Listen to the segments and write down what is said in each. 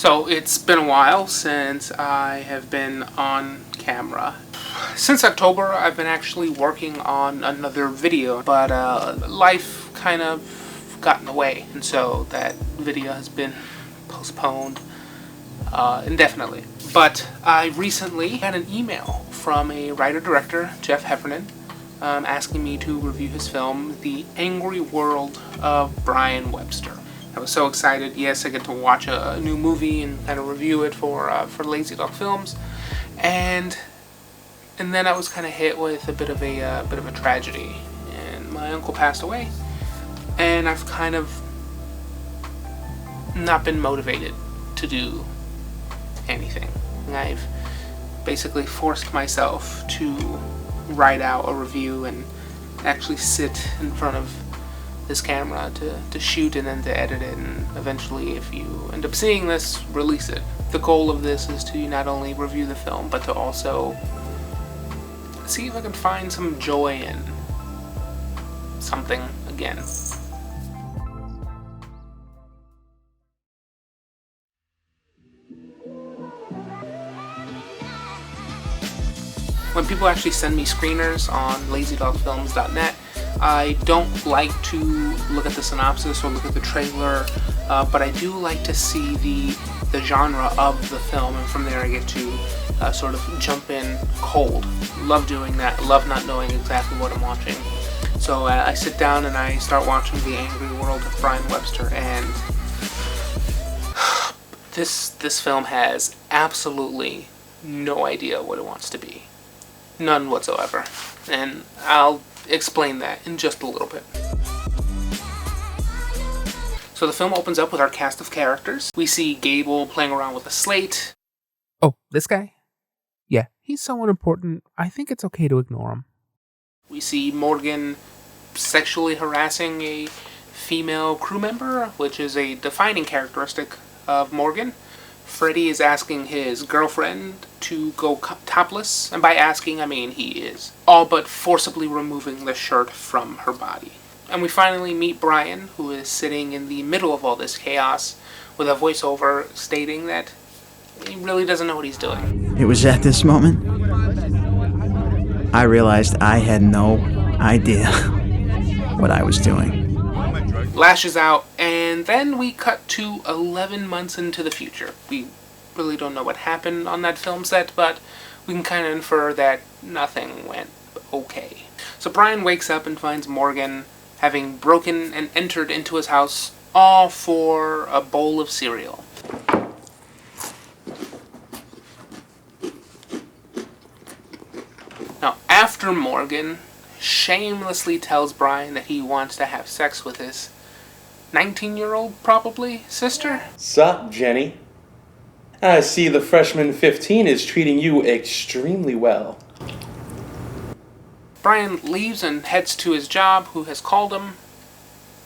So it's been a while since I have been on camera. Since October, I've been actually working on another video, but life kind of got in the way, and so that video has been postponed indefinitely. But I recently had an email from a writer-director, Jeff Heffernan, asking me to review his film, The Angry World of Brian Webster. I was so excited. Yes, I get to watch a new movie and kind of review it for LazyDog Films, and then I was kind of hit with a bit of a tragedy, and my uncle passed away, and I've kind of not been motivated to do anything. I've basically forced myself to write out a review and actually sit in front of this camera to shoot and then to edit it, and eventually, if you end up seeing this, release it. The goal of this is to not only review the film, but to also see if I can find some joy in something again. When people actually send me screeners on LazyDogFilms.net, I don't like to look at the synopsis or look at the trailer, but I do like to see the genre of the film, and from there I get to sort of jump in cold. Love doing that. Love not knowing exactly what I'm watching. So I sit down and I start watching The Angry World of Brian Webster, and this film has absolutely no idea what it wants to be. None whatsoever. And I'll explain that in just a little bit. So the film opens up with our cast of characters. We see Gable playing around with a slate. Oh, this guy? Yeah, he's so unimportant, I think it's okay to ignore him. We see Morgan sexually harassing a female crew member, which is a defining characteristic of Morgan. Freddy is asking his girlfriend to go topless, and by asking, I mean he is all but forcibly removing the shirt from her body. And we finally meet Brian, who is sitting in the middle of all this chaos with a voiceover stating that he really doesn't know what he's doing. It was at this moment I realized I had no idea what I was doing. Lashes out, and then we cut to 11 months into the future. We really don't know what happened on that film set, but we can kind of infer that nothing went okay. So Brian wakes up and finds Morgan having broken and entered into his house, all for a bowl of cereal. Now, after Morgan shamelessly tells Brian that he wants to have sex with his 19-year-old, probably, sister? Sup, Jenny? I see the freshman 15 is treating you extremely well. Brian leaves and heads to his job, who has called him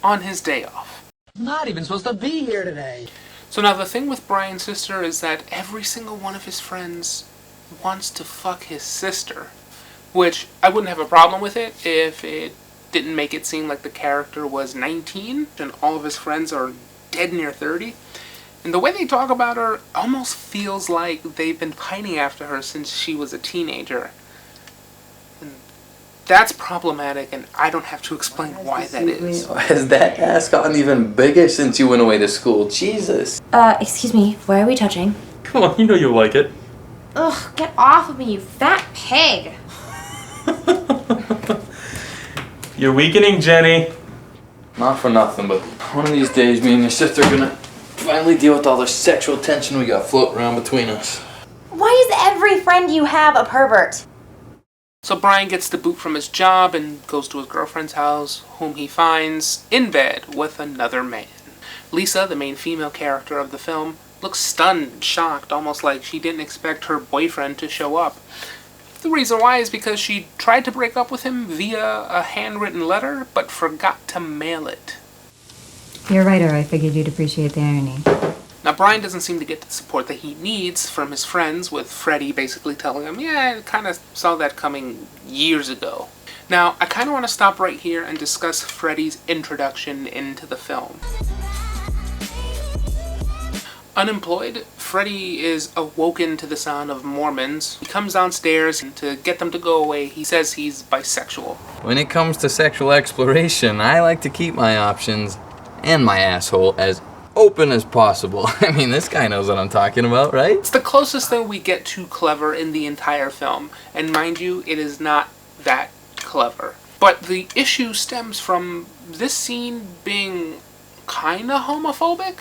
on his day off. Not even supposed to be here today. So now the thing with Brian's sister is that every single one of his friends wants to fuck his sister, which I wouldn't have a problem with it if it didn't make it seem like the character was 19 and all of his friends are dead near 30. And the way they talk about her almost feels like they've been pining after her since she was a teenager. And that's problematic, and I don't have to explain why that is. Has that ass gotten even bigger since you went away to school? Jesus. Excuse me, why are we touching? Come on, you know you like it. Ugh, get off of me, you fat pig! You're weakening, Jenny. Not for nothing, but one of these days me and your sister are gonna finally deal with all the sexual tension we got floating around between us. Why is every friend you have a pervert? So Brian gets the boot from his job and goes to his girlfriend's house, whom he finds in bed with another man. Lisa, the main female character of the film, looks stunned and shocked, almost like she didn't expect her boyfriend to show up. The reason why is because she tried to break up with him via a handwritten letter, but forgot to mail it. You're a writer, I figured you'd appreciate the irony. Now, Brian doesn't seem to get the support that he needs from his friends, with Freddy basically telling him, yeah, I kind of saw that coming years ago. Now, I kind of want to stop right here and discuss Freddy's introduction into the film. Unemployed, Freddy is awoken to the sound of Mormons. He comes downstairs, and to get them to go away, he says he's bisexual. When it comes to sexual exploration, I like to keep my options and my asshole as open as possible. I mean, this guy knows what I'm talking about, right? It's the closest thing we get to clever in the entire film, and mind you, it is not that clever. But the issue stems from this scene being kinda homophobic.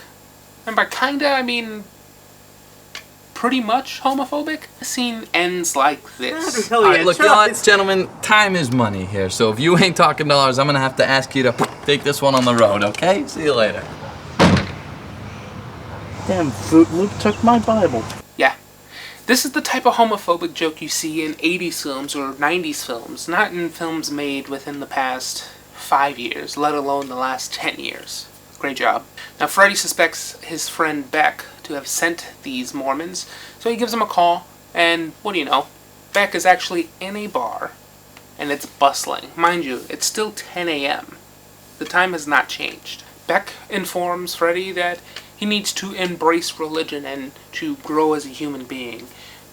And by kinda, I mean pretty much homophobic. The scene ends like this. Alright, look, you know what, gentlemen, time is money here, so if you ain't talking dollars, I'm gonna have to ask you to take this one on the road, okay? See you later. Damn, Fruit Loop took my Bible. Yeah. This is the type of homophobic joke you see in 80s films or 90s films, not in films made within the past 5 years, let alone the last 10 years. Great job. Now, Freddy suspects his friend Beck to have sent these Mormons, so he gives him a call, and what do you know? Beck is actually in a bar, and it's bustling. Mind you, it's still 10 a.m. The time has not changed. Beck informs Freddy that he needs to embrace religion and to grow as a human being,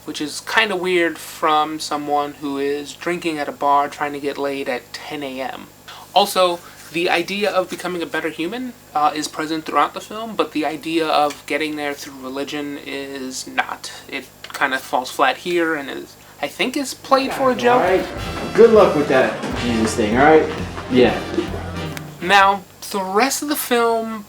which is kind of weird from someone who is drinking at a bar trying to get laid at 10 a.m. Also, the idea of becoming a better human is present throughout the film, but the idea of getting there through religion is not. It kind of falls flat here and I think is played for a joke. Alright, good luck with that Jesus thing, alright? Yeah. Now, the rest of the film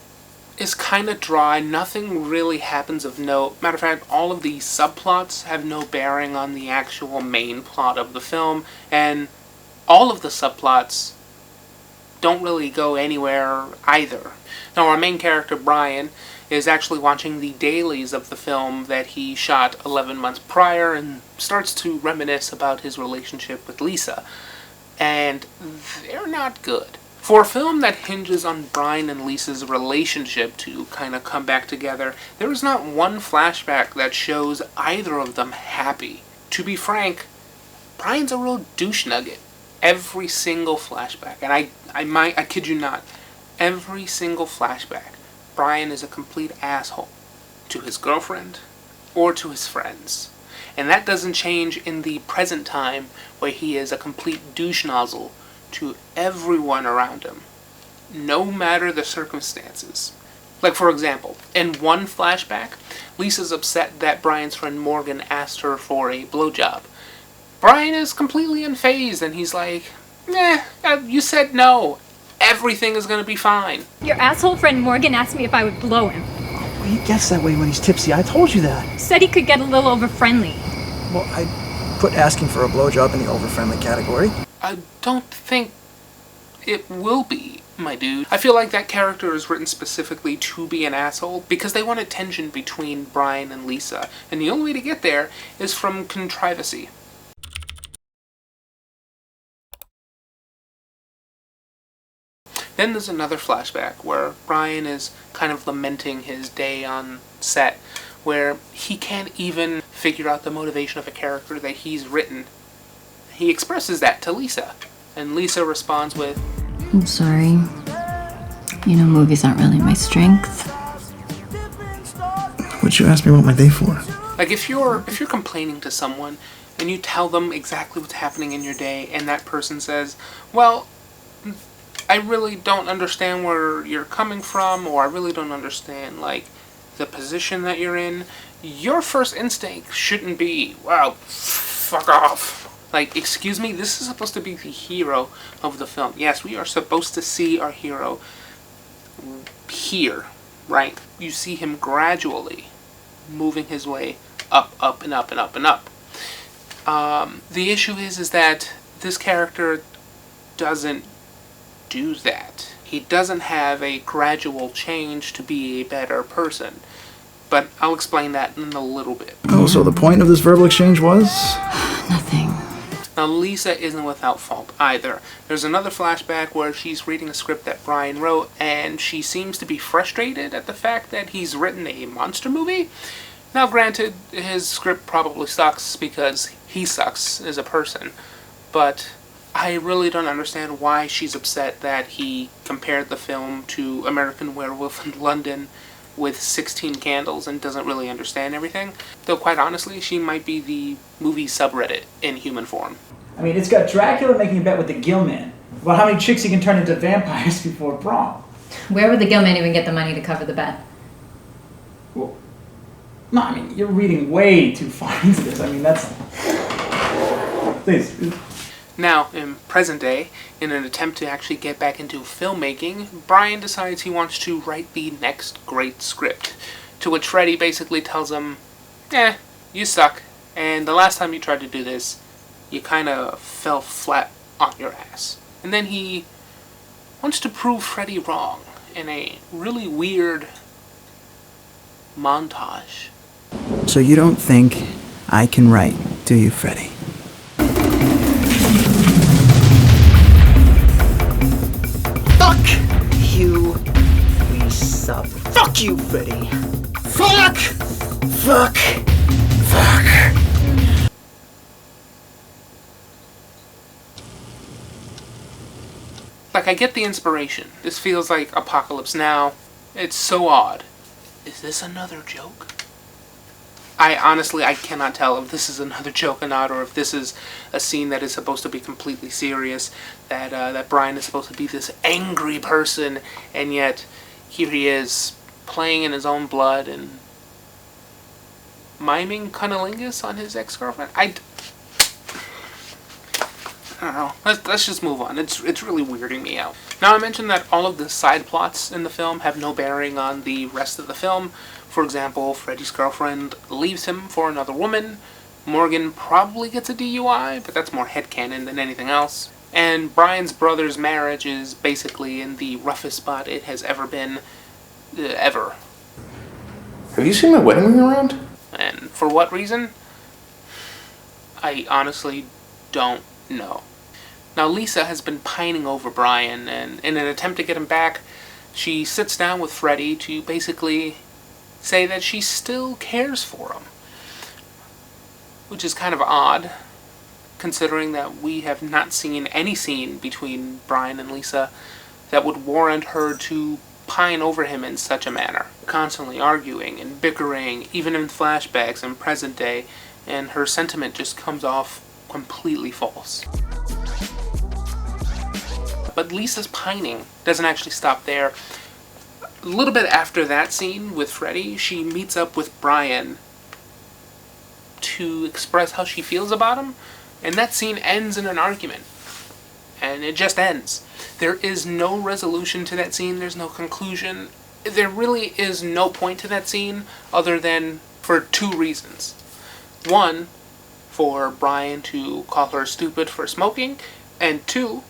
is kind of dry. Nothing really happens of note. Matter of fact, all of the subplots have no bearing on the actual main plot of the film, and all of the subplots don't really go anywhere either. Now, our main character, Brian, is actually watching the dailies of the film that he shot 11 months prior and starts to reminisce about his relationship with Lisa. And they're not good. For a film that hinges on Brian and Lisa's relationship to kind of come back together, there is not one flashback that shows either of them happy. To be frank, Brian's a real douche nugget. Every single flashback, and I kid you not, every single flashback, Brian is a complete asshole to his girlfriend or to his friends. And that doesn't change in the present time where he is a complete douche nozzle to everyone around him, no matter the circumstances. Like, for example, in one flashback, Lisa's upset that Brian's friend Morgan asked her for a blowjob. Brian is completely unfazed, and he's like, you said no. Everything is gonna be fine. Your asshole friend Morgan asked me if I would blow him. Well, he gets that way when he's tipsy. I told you that. Said he could get a little over-friendly. Well, I put asking for a blowjob in the over-friendly category. I don't think it will be, my dude. I feel like that character is written specifically to be an asshole because they wanted tension between Brian and Lisa, and the only way to get there is from contrivacy. Then there's another flashback where Brian is kind of lamenting his day on set, where he can't even figure out the motivation of a character that he's written. He expresses that to Lisa, and Lisa responds with, I'm sorry. You know, movies aren't really my strength. What'd you ask me about my day for? like if you're complaining to someone and you tell them exactly what's happening in your day, and that person says, well, I really don't understand where you're coming from, or I really don't understand, like, the position that you're in, your first instinct shouldn't be, wow, fuck off. Like, excuse me, this is supposed to be the hero of the film. Yes, we are supposed to see our hero here, right? You see him gradually moving his way up, up, and up, and up, and up. The issue is that this character doesn't do that. He doesn't have a gradual change to be a better person. But I'll explain that in a little bit. Oh, so the point of this verbal exchange was? Nothing. Now, Lisa isn't without fault either. There's another flashback where she's reading a script that Brian wrote, and she seems to be frustrated at the fact that he's written a monster movie. Now, granted, his script probably sucks because he sucks as a person, but I really don't understand why she's upset that he compared the film to American Werewolf in London with 16 candles and doesn't really understand everything. Though quite honestly, she might be the movie subreddit in human form. I mean, it's got Dracula making a bet with the Gillman about how many chicks he can turn into vampires before prom. Where would the Gillman even get the money to cover the bet? Well, no, I mean, you're reading way too far into this. I mean, that's... Please. Now, in present day, in an attempt to actually get back into filmmaking, Brian decides he wants to write the next great script, to which Freddy basically tells him, you suck, and the last time you tried to do this, you kind of fell flat on your ass. And then he wants to prove Freddy wrong in a really weird montage. So you don't think I can write, do you, Freddy? Fuck you, Lisa. Fuck you, Freddy. Fuck! Fuck! Fuck! Like, I get the inspiration. This feels like Apocalypse Now. It's so odd. Is this another joke? I cannot tell if this is another joke or not, or if this is a scene that is supposed to be completely serious, that Brian is supposed to be this angry person, and yet here he is playing in his own blood and miming cunnilingus on his ex-girlfriend. I don't know. Let's just move on. It's really weirding me out. Now, I mentioned that all of the side plots in the film have no bearing on the rest of the film. For example, Freddy's girlfriend leaves him for another woman. Morgan probably gets a DUI, but that's more headcanon than anything else. And Brian's brother's marriage is basically in the roughest spot it has ever been, ever. Have you seen my wedding ring around? And for what reason? I honestly don't know. Now, Lisa has been pining over Brian, and in an attempt to get him back, she sits down with Freddy to basically say that she still cares for him. Which is kind of odd, considering that we have not seen any scene between Brian and Lisa that would warrant her to pine over him in such a manner. Constantly arguing and bickering, even in flashbacks and present day, and her sentiment just comes off completely false. But Lisa's pining doesn't actually stop there. A little bit after that scene with Freddy, she meets up with Brian to express how she feels about him, and that scene ends in an argument. And it just ends. There is no resolution to that scene, there's no conclusion. There really is no point to that scene other than for two reasons. One, for Brian to call her stupid for smoking, and two,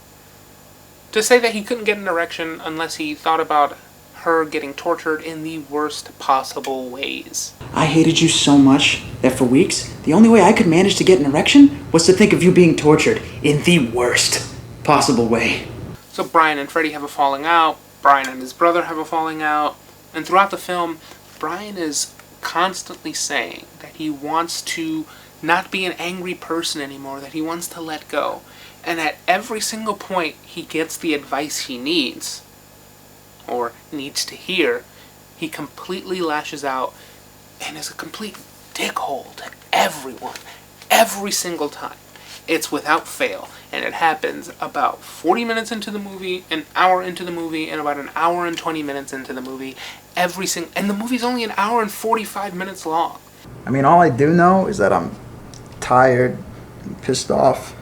to say that he couldn't get an erection unless he thought about her getting tortured in the worst possible ways. I hated you so much that for weeks, the only way I could manage to get an erection was to think of you being tortured in the worst possible way. So Brian and Freddy have a falling out, Brian and his brother have a falling out, and throughout the film, Brian is constantly saying that he wants to not be an angry person anymore, that he wants to let go. And at every single point he gets the advice he needs, or needs to hear, he completely lashes out and is a complete dickhole to everyone, every single time. It's without fail, and it happens about 40 minutes into the movie, an hour into the movie, and about an hour and 20 minutes into the movie, and the movie's only an hour and 45 minutes long. I mean, all I do know is that I'm tired and pissed off.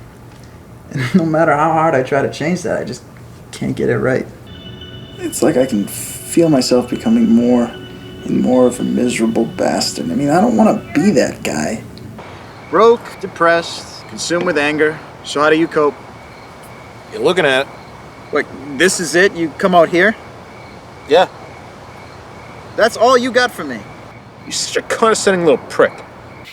And no matter how hard I try to change that, I just can't get it right. It's like I can feel myself becoming more and more of a miserable bastard. I mean, I don't want to be that guy. Broke, depressed, consumed with anger. So how do you cope? You're looking at it. Wait, this is it? You come out here? Yeah. That's all you got from me? You're such a condescending little prick.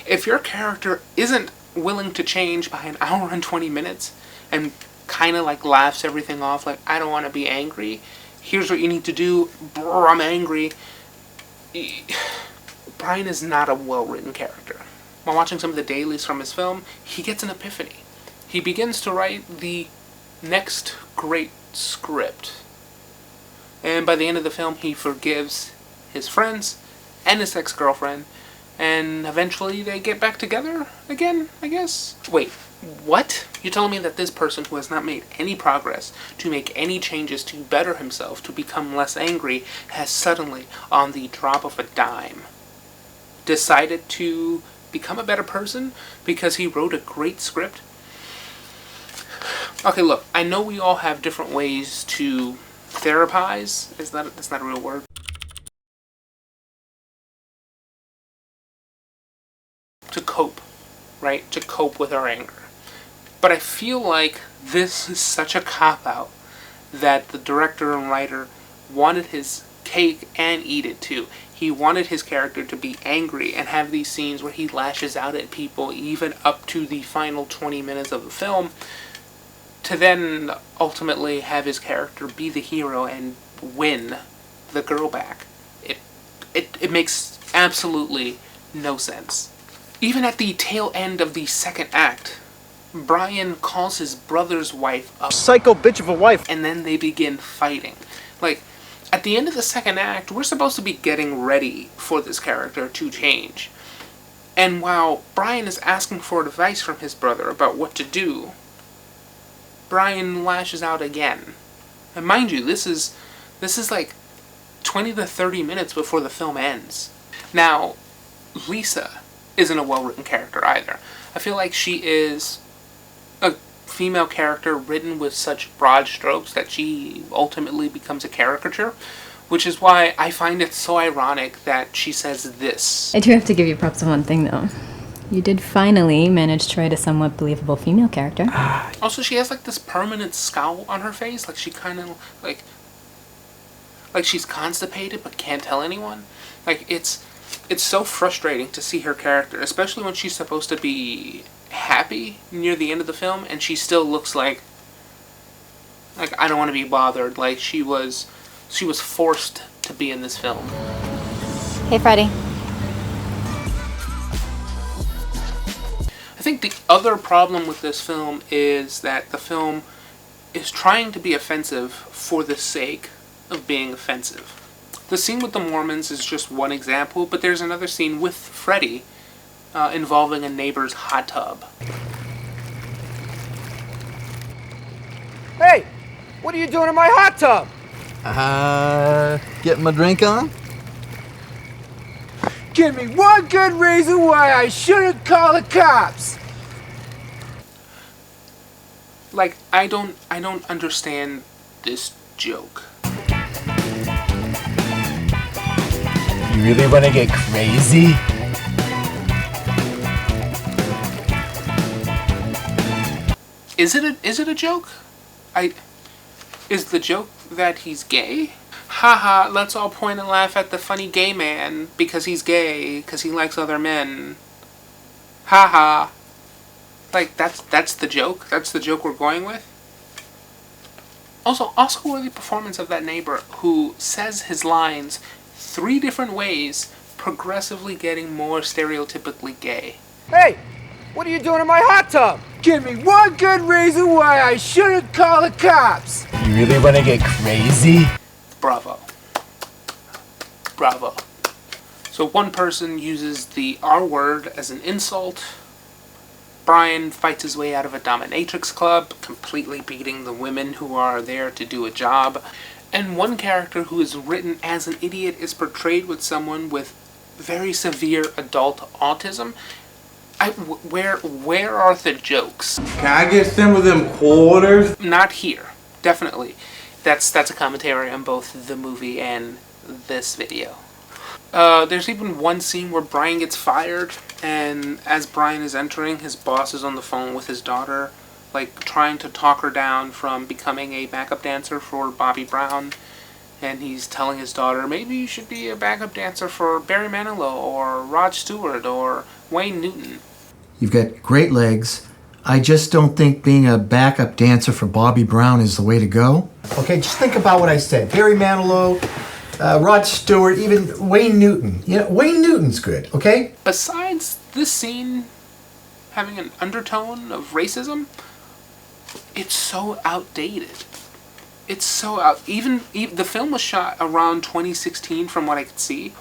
If your character isn't willing to change by an hour and 20 minutes and kind of like laughs everything off like, I don't want to be angry, here's what you need to do, brr, I'm angry. Brian is not a well-written character. While watching some of the dailies from his film, he gets an epiphany. He begins to write the next great script. And by the end of the film, he forgives his friends and his ex-girlfriend, and eventually they get back together again, I guess? Wait, what? You're telling me that this person who has not made any progress to make any changes to better himself, to become less angry, has suddenly, on the drop of a dime, decided to become a better person because he wrote a great script? Okay, look, I know we all have different ways to therapize. That's not a real word. To cope, right? To cope with our anger. But I feel like this is such a cop-out that the director and writer wanted his cake and eat it too. He wanted his character to be angry and have these scenes where he lashes out at people even up to the final 20 minutes of the film, to then ultimately have his character be the hero and win the girl back. It makes absolutely no sense. Even at the tail end of the second act, Brian calls his brother's wife a psycho bitch of a wife, and then they begin fighting. Like, at the end of the second act, we're supposed to be getting ready for this character to change. And while Brian is asking for advice from his brother about what to do, Brian lashes out again. And mind you, this is like 20 to 30 minutes before the film ends. Now, Lisa isn't a well-written character either. I feel like she is a female character written with such broad strokes that she ultimately becomes a caricature, which is why I find it so ironic that she says this. I do have to give you props on one thing, though. You did finally manage to write a somewhat believable female character. Also, she has like this permanent scowl on her face, like she kind of like she's constipated but can't tell anyone. Like it's so frustrating to see her character, especially when she's supposed to be happy near the end of the film, and she still looks like I don't want to be bothered. Like she was forced to be in this film. Hey, Freddy. I think the other problem with this film is that the film is trying to be offensive for the sake of being offensive. The scene with the Mormons is just one example, but there's another scene with Freddy involving a neighbor's hot tub. Hey! What are you doing in my hot tub? Getting my drink on? Give me one good reason why I shouldn't call the cops! Like, I don't understand this joke. You really want to get crazy? Is it a joke? Is the joke that he's gay? Haha, let's all point and laugh at the funny gay man because he's gay, because he likes other men. Haha. Like, that's the joke? That's the joke we're going with? Also, Oscar-worthy performance of that neighbor who says his lines 3 different ways, progressively getting more stereotypically gay. Hey! What are you doing in my hot tub? Give me one good reason why I shouldn't call the cops! You really want to get crazy? Bravo. Bravo. So one person uses the R word as an insult. Brian fights his way out of a dominatrix club, completely beating the women who are there to do a job. And one character who is written as an idiot is portrayed with someone with very severe adult autism. Where are the jokes? Can I get some of them quarters? Not here. Definitely. That's a commentary on both the movie and this video. There's even one scene where Brian gets fired, and as Brian is entering, his boss is on the phone with his daughter, like trying to talk her down from becoming a backup dancer for Bobby Brown. And he's telling his daughter, maybe you should be a backup dancer for Barry Manilow or Rod Stewart or Wayne Newton. You've got great legs. I just don't think being a backup dancer for Bobby Brown is the way to go. Okay, just think about what I said. Barry Manilow, Rod Stewart, even Wayne Newton. You know, Wayne Newton's good, okay? Besides this scene having an undertone of racism, it's so outdated. It's so out. Even the film was shot around 2016, from what I could see.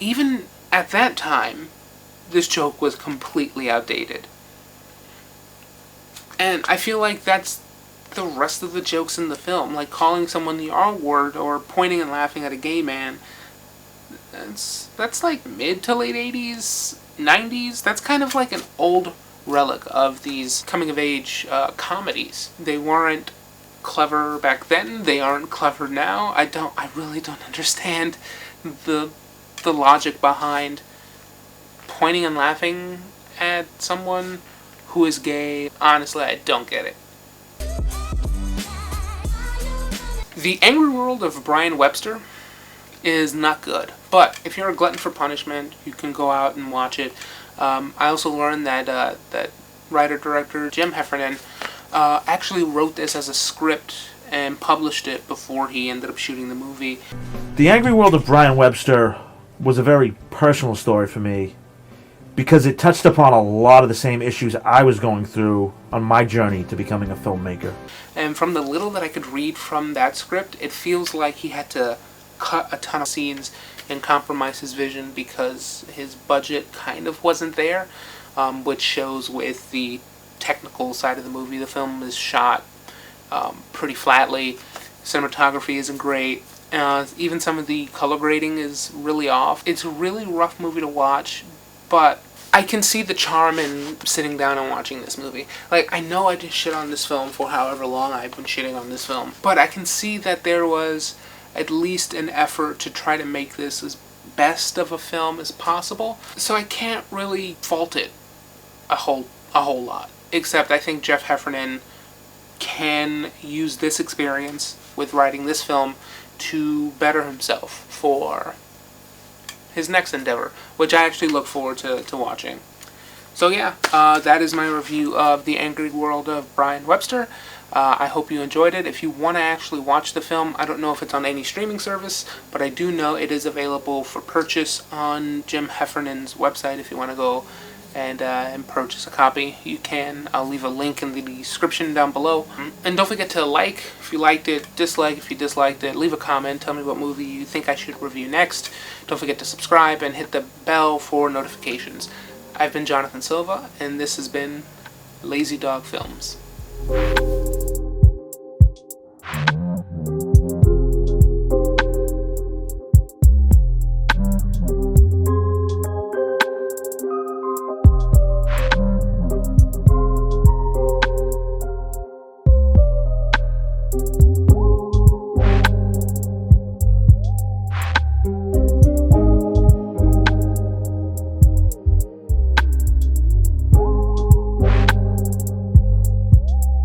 Even at that time, this joke was completely outdated. And I feel like that's the rest of the jokes in the film, like calling someone the R word or pointing and laughing at a gay man. That's like mid to late 80s, 90s. That's kind of like an old relic of these coming of age comedies. They weren't clever back then. They aren't clever now. I really don't understand the logic behind pointing and laughing at someone who is gay. Honestly, I don't get it. The Angry World of Brian Webster is not good, but if you're a glutton for punishment, you can go out and watch it. I also learned that that writer-director Jim Heffernan actually wrote this as a script and published it before he ended up shooting the movie. The Angry World of Brian Webster was a very personal story for me because it touched upon a lot of the same issues I was going through on my journey to becoming a filmmaker. And from the little that I could read from that script, it feels like he had to cut a ton of scenes and compromise his vision because his budget kind of wasn't there, which shows with the technical side of the movie. The film is shot pretty flatly. Cinematography isn't great. Even some of the color grading is really off. It's a really rough movie to watch, but I can see the charm in sitting down and watching this movie. Like, I know I just shit on this film for however long I've been shitting on this film, but I can see that there was at least an effort to try to make this as best of a film as possible. So I can't really fault it a whole lot. Except I think Jeff Heffernan can use this experience with writing this film to better himself for his next endeavor, which I actually look forward to watching. So yeah, that is my review of The Angry World of Brian Webster. I hope you enjoyed it. If you want to actually watch the film, I don't know if it's on any streaming service, but I do know it is available for purchase on Jim Heffernan's website. If you want to go and purchase a copy, you can. I'll leave a link in the description down below. And don't forget to like if you liked it, dislike if you disliked it, leave a comment, tell me what movie you think I should review next. Don't forget to subscribe and hit the bell for notifications. I've been Jonathan Silva, and this has been LazyDog Films.